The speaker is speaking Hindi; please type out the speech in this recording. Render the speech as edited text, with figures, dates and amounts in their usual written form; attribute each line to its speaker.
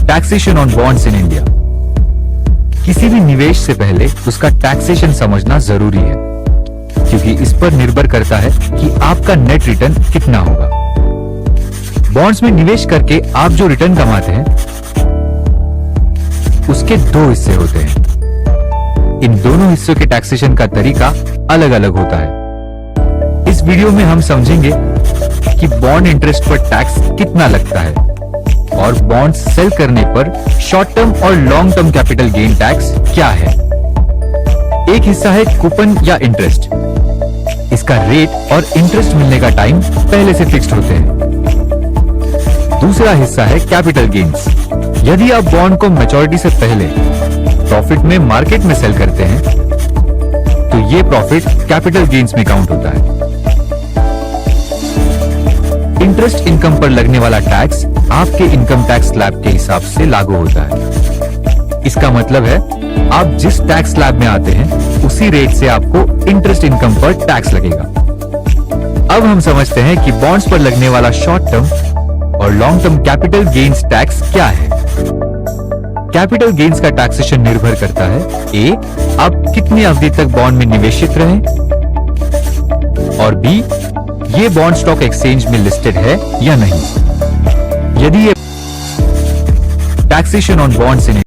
Speaker 1: Taxation on bonds in India. किसी भी निवेश से पहले उसका टैक्सेशन समझना जरूरी है, क्योंकि इस पर निर्भर करता है कि आपका नेट रिटर्न कितना होगा। बॉन्ड्स में निवेश करके आप जो रिटर्न कमाते हैं उसके दो हिस्से होते हैं। इन दोनों हिस्सों के टैक्सेशन का तरीका अलग अलग होता है। इस वीडियो में हम समझेंगे कि बॉन्ड इंटरेस्ट पर टैक्स कितना लगता है और बॉन्ड सेल करने पर शॉर्ट टर्म और long term capital gain tax क्या है। एक हिस्सा है कूपन या इंटरेस्ट। इसका रेट और इंटरेस्ट मिलने का टाइम पहले से फिक्स्ड होते हैं। दूसरा हिस्सा है कैपिटल गेन्स। यदि आप बॉन्ड को मैच्योरिटी से पहले प्रॉफिट में मार्केट में सेल करते हैं तो ये प्रॉफिट कैपिटल गेन्स में काउंट होता है। इंटरेस्ट इनकम पर लगने वाला टैक्स आपके इनकम टैक्स स्लैब के हिसाब से लागू होता है। इसका मतलब है आप जिस टैक्स स्लैब में आते हैं उसी रेट से आपको इंटरेस्ट इनकम पर टैक्स लगेगा। अब हम समझते हैं कि बॉन्ड्स पर लगने वाला शॉर्ट टर्म और long term capital gains tax क्या है। कैपिटल गेन्स का टैक्सेशन निर्भर करता है ए, आप कितनी अवधि तक बॉन्ड में निवेशित रहे, और बी, ये बॉन्ड स्टॉक एक्सचेंज में लिस्टेड है या नहीं। यदि ये टैक्सेशन ऑन बॉन्ड्स इन